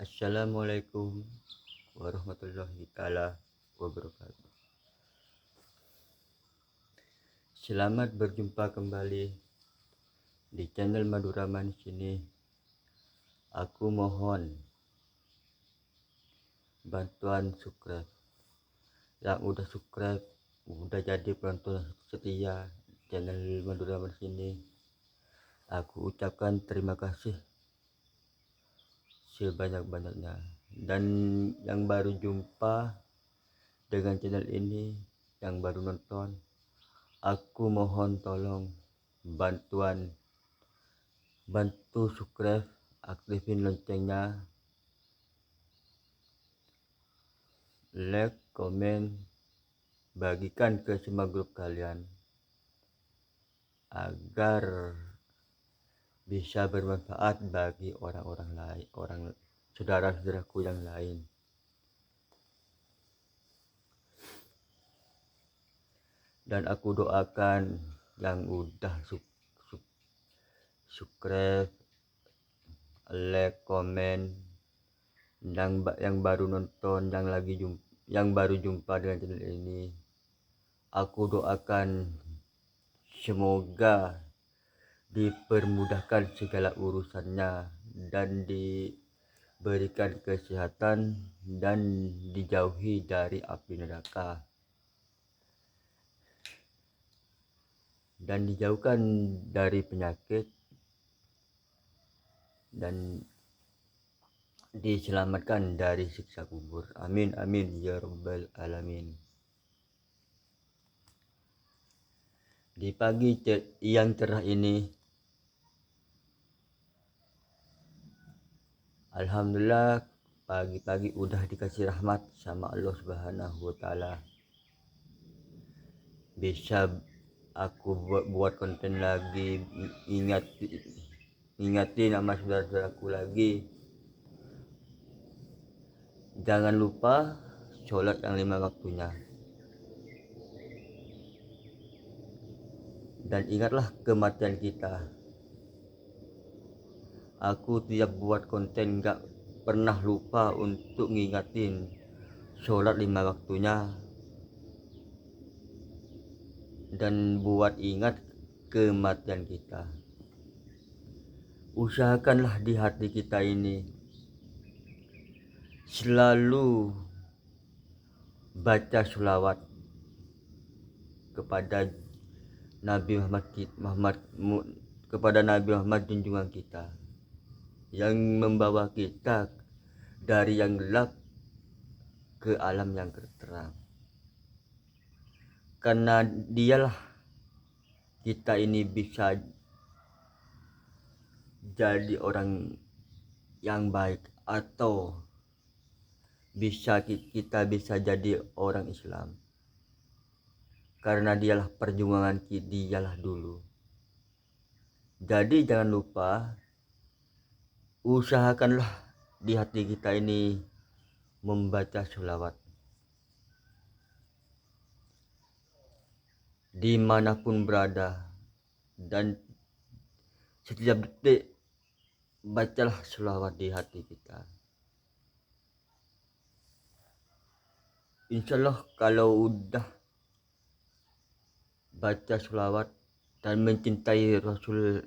Assalamualaikum warahmatullahi taala wabarakatuh. Selamat berjumpa kembali di channel Madura Manis ini. Aku mohon bantuan subscribe. Yang udah subscribe, udah jadi penonton setia channel Madura Manis ini. Aku ucapkan terima kasih sebanyak-banyaknya. Dan yang baru jumpa dengan channel ini, yang baru nonton, aku mohon tolong bantu subscribe, aktifin loncengnya, like, komen, bagikan ke semua grup kalian agar bisa bermanfaat bagi orang-orang lain, saudara-saudaraku yang lain. Dan aku doakan yang udah subscribe, like, komen, yang baru nonton, yang baru jumpa dengan channel ini, aku doakan semoga dipermudahkan segala urusannya dan diberikan kesehatan dan dijauhi dari api neraka dan dijauhkan dari penyakit dan diselamatkan dari siksa kubur. Amin amin ya rabbal alamin. Di pagi yang cerah ini, alhamdulillah, pagi-pagi udah dikasih rahmat sama Allah Subhanahu wa taala. Bisa aku buat konten lagi, ingatin sama saudara-saudaraku lagi. Jangan lupa sholat yang 5 waktunya. Dan ingatlah kematian kita. Aku tiap buat konten gak pernah lupa untuk ngingatin sholat 5 waktunya. Dan buat ingat kematian kita. Usahakanlah di hati kita ini selalu baca sholawat kepada Nabi Muhammad junjungan kita, yang membawa kita dari yang gelap ke alam yang terang. Karena dialah kita ini bisa jadi orang yang baik, atau kita bisa jadi orang Islam. Karena dialah perjuangan kita, dialah dulu. Jadi jangan lupa, usahakanlah di hati kita ini membaca sholawat. Dimanapun berada, dan setiap detik bacalah sholawat di hati kita. Insya Allah kalau udah baca sholawat dan mencintai Rasul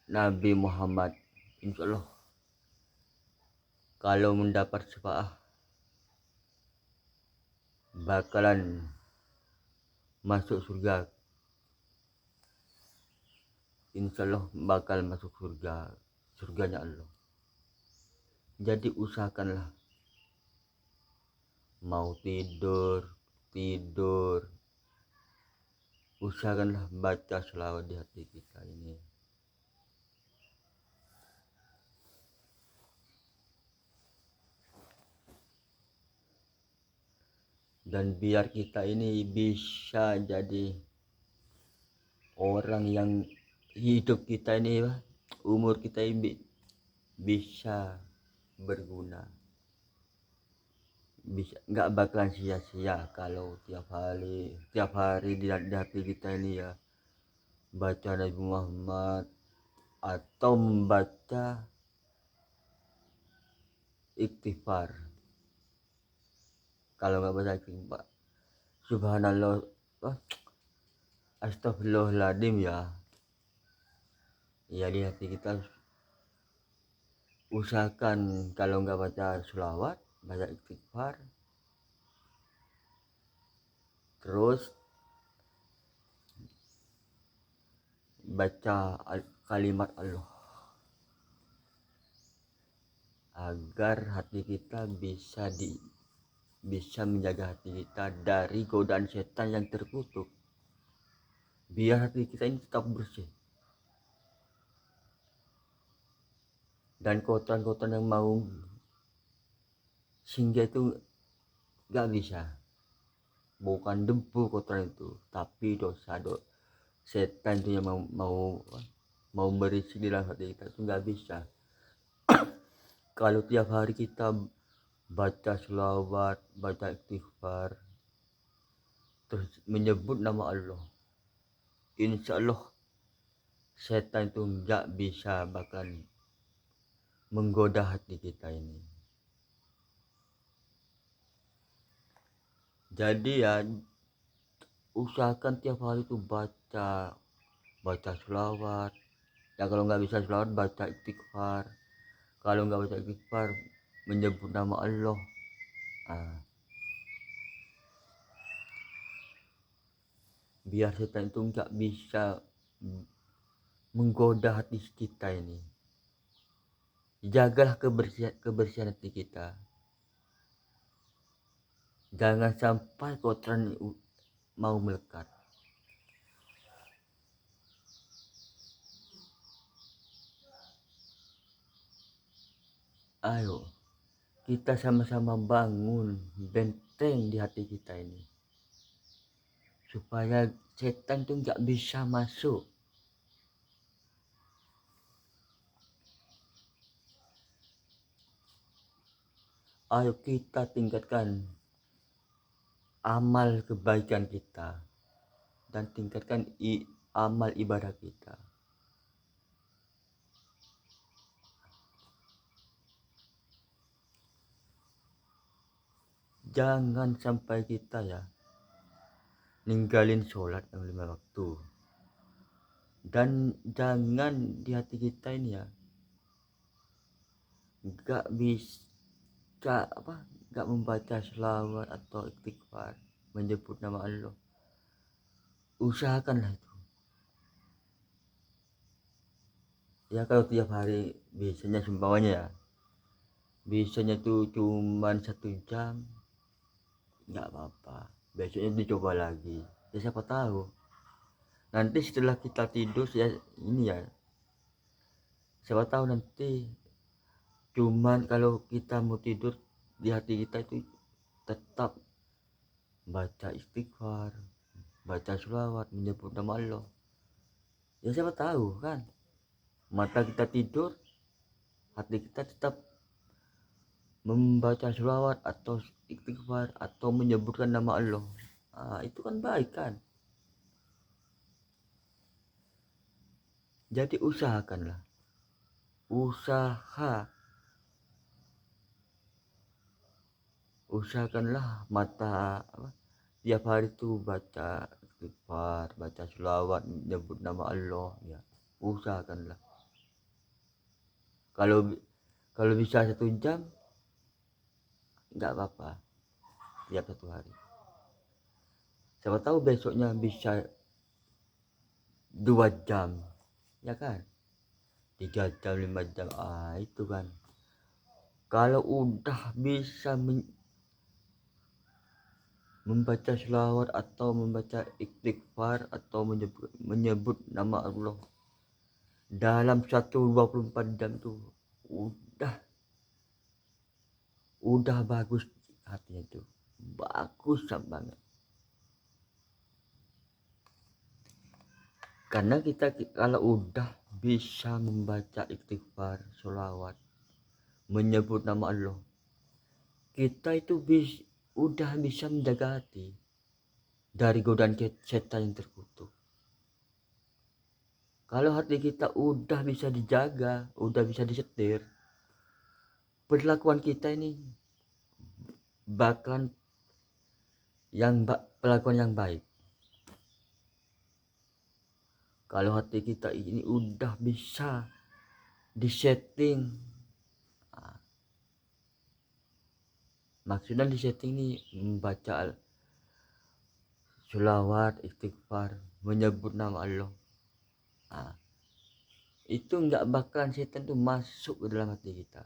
Nabi Muhammad, insya Allah kalau mendapat syafaat bakalan masuk surga. Insya Allah bakal masuk surganya Allah. Jadi usahakanlah, mau tidur, usahakanlah baca sholawat di hati kita ini. Dan biar kita ini bisa jadi orang yang hidup kita ini, umur kita ini bisa berguna, bisa nggak bakalan sia-sia kalau tiap hari di hati kita ini ya baca Nabi Muhammad atau membaca istighfar. Kalau nggak baca istighfar, subhanallah, astagfirullahaladzim ya di hati kita usahakan kalau nggak baca sholawat, baca istighfar, terus baca kalimat Allah agar hati kita bisa menjaga hati kita dari godaan setan yang terkutuk, biar hati kita ini tetap bersih dan kotoran-kotoran yang mau singgah itu nggak bisa. Bukan debu kotoran itu, tapi dosa setan itu yang mau berisi di dalam hati kita itu nggak bisa. Kalau tiap hari kita baca sholawat, baca istighfar, terus menyebut nama Allah, insya Allah setan itu nggak bisa bahkan menggoda hati kita ini. Jadi ya usahakan tiap hari itu baca sholawat. Ya kalau nggak bisa sholawat, baca istighfar. Kalau nggak baca istighfar, menyebut nama Allah. Biar setan itu nggak bisa menggoda hati kita ini. Jagalah kebersihan hati kita. Jangan sampai kotoran mau melekat. Ayo kita sama-sama bangun benteng di hati kita ini, supaya setan itu nggak bisa masuk. Ayo kita tingkatkan amal kebaikan kita dan tingkatkan amal ibadah kita. Jangan sampai kita ninggalin sholat yang 5 waktu. Dan jangan di hati kita ini nggak bisa nggak membaca sholawat atau istighfar, menyebut nama Allah. Usahakanlah itu. Ya kalau tiap hari biasanya seumpamanya bisanya tuh cuman 1 jam, nggak apa-apa, besoknya dicoba lagi. Ya siapa tahu nanti setelah kita tidur siapa tahu nanti cuman kalau kita mau tidur di hati kita itu tetap baca istighfar, baca sholawat, menyebut nama Allah. Ya siapa tahu kan, mata kita tidur, hati kita tetap membaca sholawat atau istighfar atau menyebutkan nama Allah. Itu kan baik kan. Jadi usahakanlah, usahakanlah tiap hari tuh baca istighfar, baca sholawat, menyebut nama Allah ya. Usahakanlah. Kalau bisa 1 jam nggak apa-apa tiap 1 hari. Siapa tahu besoknya bisa 2 jam ya kan, 3 jam 5 jam. Itu kan kalau udah bisa membaca sholawat atau membaca istighfar atau menyebut nama Allah dalam 24 jam tuh udah bagus, hatinya tuh bagus banget. Karena kita kalau udah bisa membaca istighfar, sholawat, menyebut nama Allah, kita itu udah bisa menjaga hati dari godaan setan yang terkutuk. Kalau hati kita udah bisa dijaga, udah bisa disetir, perlakuan kita ini bakalan perlakuan yang baik. Kalau hati kita ini udah bisa disetting, maksudnya disetting ini membaca sholawat, istighfar, menyebut nama Allah, itu nggak bakalan setan tuh masuk ke dalam hati kita,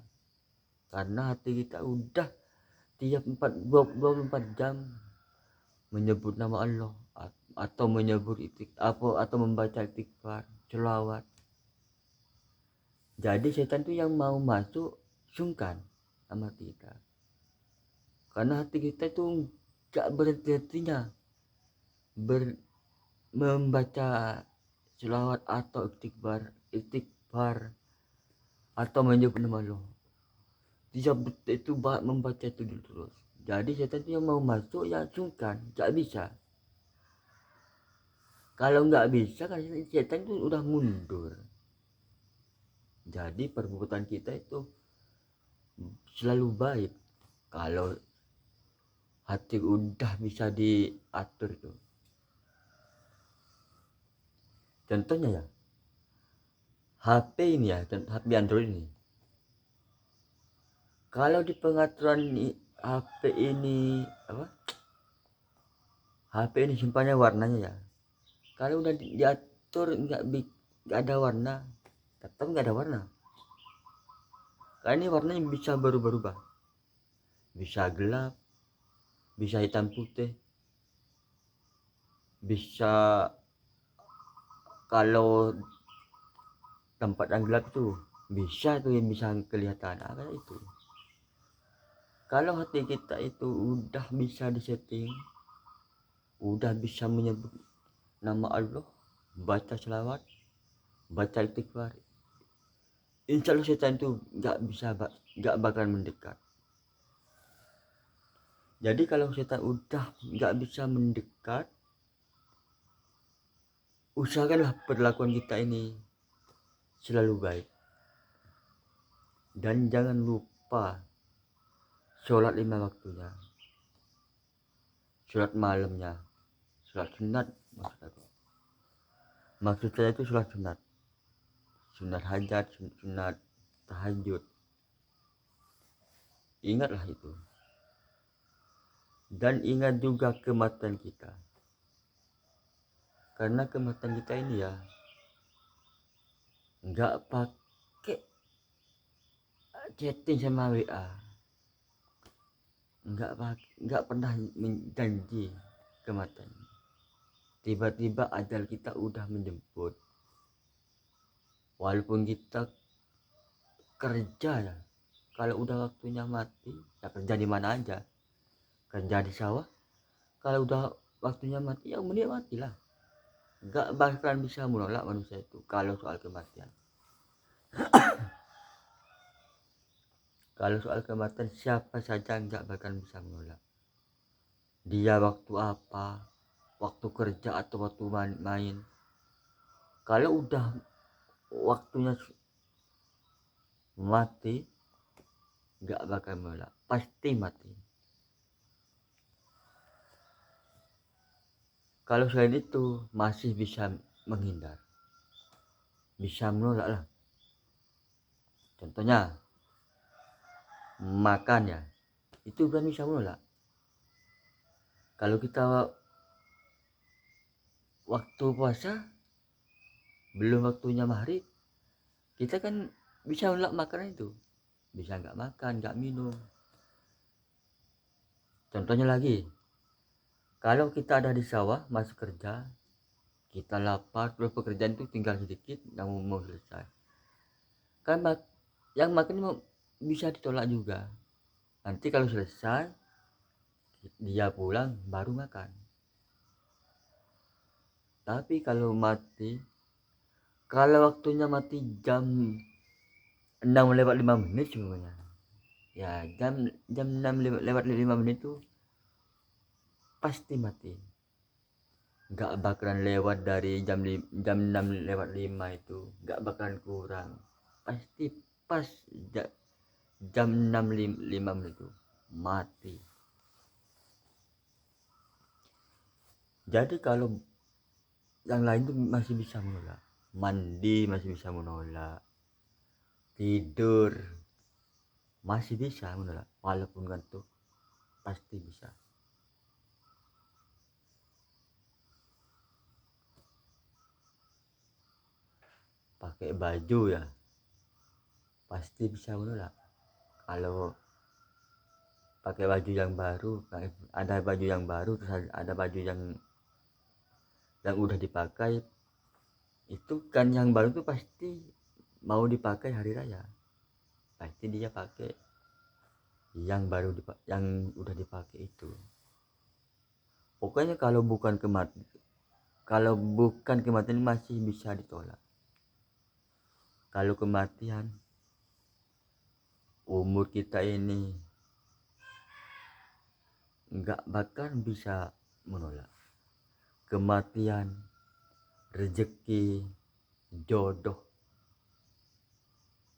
karena hati kita udah tiap 24 jam menyebut nama Allah atau menyebut atau membaca istighfar, sholawat. Jadi setan tuh yang mau masuk sungkan sama kita, karena hati kita itu gak berhenti-hentinya membaca sholawat atau istighfar atau menyebut nama Allah. Dia itu membaca itu terus. Jadi setan itu yang mau masuk ya sungkan, gak bisa. Kalau nggak bisa kan setan itu udah mundur. Jadi perbuatan kita itu selalu baik kalau hati udah bisa diatur tuh. Contohnya ya, HP ini ya, HP Android ini. Kalau di pengaturan HP ini HP ini simpannya warnanya ya. Kalau udah diatur nggak ada warna, tetap nggak ada warna. Karena ini warnanya bisa berubah-ubah, bisa gelap, bisa hitam putih, bisa kalau tempat yang gelap tuh bisa tuh yang bisa kelihatan kayak itu. Kalau hati kita itu udah bisa disetting, udah bisa menyebut nama Allah, baca selawat, baca istighfar, insya Allah setan itu nggak bakal mendekat. Jadi kalau setan udah nggak bisa mendekat, usahakanlah perlakuan kita ini selalu baik, dan jangan lupa sholat 5 waktunya, sholat malamnya, sholat sunat. Maksud saya itu sholat sunat, sunat hajat, sunat tahajud. Ingatlah itu, dan ingat juga kematian kita, karena kematian kita ini ya nggak pakai chatting sama WA, nggak pernah menjanji kematian. Tiba-tiba ajal kita udah menjemput, walaupun kita kerja ya, kalau udah waktunya mati ya kerja di mana aja, kerja di sawah, kalau udah waktunya mati ya mending matilah. Nggak bakalan bisa menolak manusia itu kalau soal kematian. Kalau soal kematian siapa saja nggak bakalan bisa menolak. Dia waktu apa, waktu kerja atau waktu main, kalau udah waktunya mati nggak bakal menolak, pasti mati. Kalau selain itu masih bisa menghindar, bisa menolak lah. Contohnya makan ya, itu kan bisa menolak. Kalau kita waktu puasa belum waktunya maghrib, kita kan bisa menolak makanan itu, bisa nggak makan, nggak minum. Contohnya lagi, kalau kita ada di sawah masuk kerja, kita lapar, terus pekerjaan itu tinggal sedikit yang mau selesai, kan yang makan bisa ditolak juga. Nanti kalau selesai dia pulang baru makan. Tapi kalau waktunya mati jam 6:05 sebenarnya ya, jam 6:05 itu pasti mati, nggak bakalan lewat dari jam 6:05 itu, nggak bakalan kurang, pasti pas jam 6.05 itu mati. Jadi kalau yang lain tuh masih bisa menolak, mandi masih bisa menolak, tidur masih bisa menolak, walaupun ngantuk pasti bisa. Pakai baju ya pasti bisa menolak. Kalau pakai baju yang baru, ada baju yang baru, terus ada baju yang udah dipakai, itu kan yang baru tuh pasti mau dipakai hari raya, pasti dia pakai yang baru yang udah dipakai itu. Pokoknya kalau bukan kematian masih bisa ditolak. Kalau kematian, umur kita ini nggak bakal bisa menolak. Kematian, rezeki, jodoh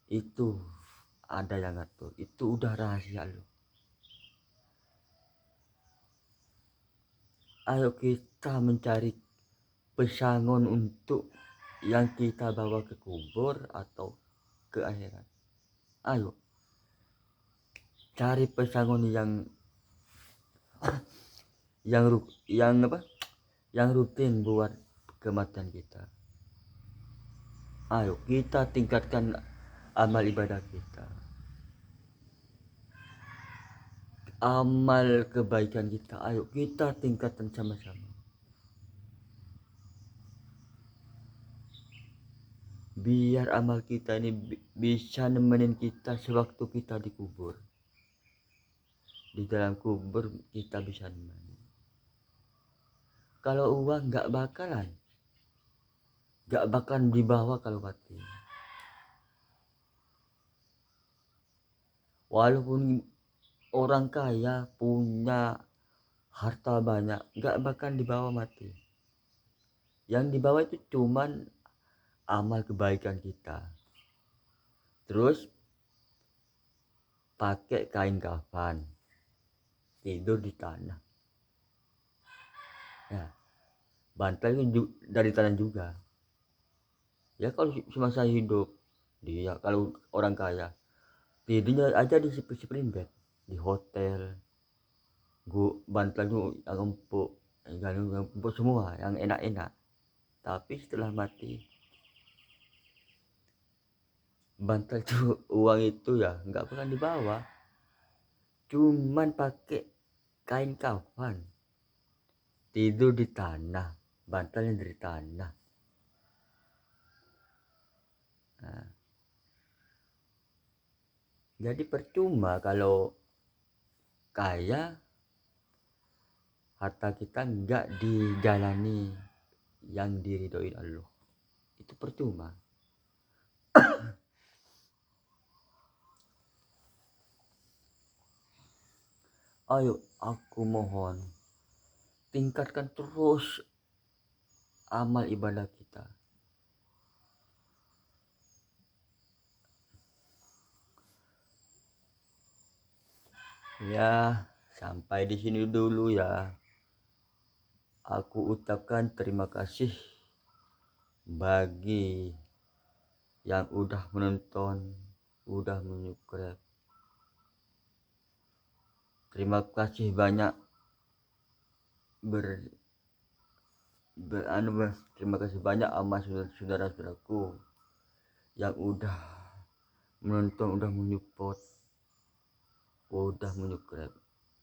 itu ada yang ngatur, itu udah rahasia lo. Ayo kita mencari pesangon untuk yang kita bawa ke kubur atau ke akhirat. Ayo cari pesangon yang rutin buat kematian kita. Ayo kita tingkatkan amal ibadah kita, amal kebaikan kita, ayo kita tingkatkan sama-sama, biar amal kita ini bisa nemenin kita sewaktu kita dikubur. Di dalam kubur kita bisa nemenin. Kalau uang nggak bakalan dibawa kalau mati. Walaupun orang kaya punya harta banyak, nggak bakalan dibawa mati. Yang dibawa itu cuman amal kebaikan kita. Terus pakai kain kafan, tidur di tanah. Ya, bantal itu dari tanah juga. Ya kalau semasa hidup dia, kalau orang kaya tidurnya aja di spring bed di hotel. Bantalnya yang empuk semua, yang enak-enak. Tapi setelah mati, bantal itu uang itu ya nggak pernah dibawa, cuman pakai kain kafan, tidur di tanah, bantalnya dari tanah. Nah, jadi percuma kalau kaya, harta kita nggak dijalani yang diridhoin Allah, itu percuma. Ayo aku mohon tingkatkan terus amal ibadah kita. Ya, sampai di sini dulu ya. Aku ucapkan terima kasih bagi yang udah menonton, udah menyubscribe. Terima kasih banyak terima kasih banyak sama saudara-saudaraku yang udah menonton, udah menyupport, udah menyubscribe.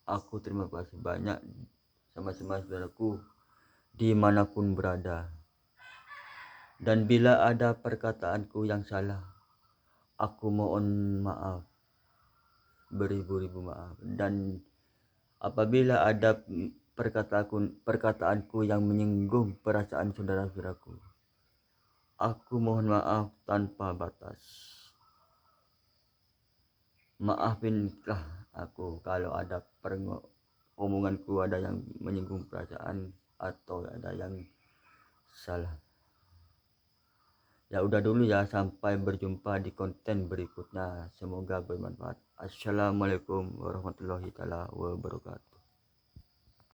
Aku terima kasih banyak sama-sama saudaraku dimanapun berada. Dan bila ada perkataanku yang salah, aku mohon maaf, beribu-ribu maaf. Dan apabila ada perkataanku yang menyinggung perasaan saudara-saudaraku, aku mohon maaf tanpa batas. Maafinlah aku kalau ada omonganku ada yang menyinggung perasaan atau ada yang salah. Ya udah dulu ya, sampai berjumpa di konten berikutnya, semoga bermanfaat. Assalamualaikum warahmatullahi taala wabarakatuh.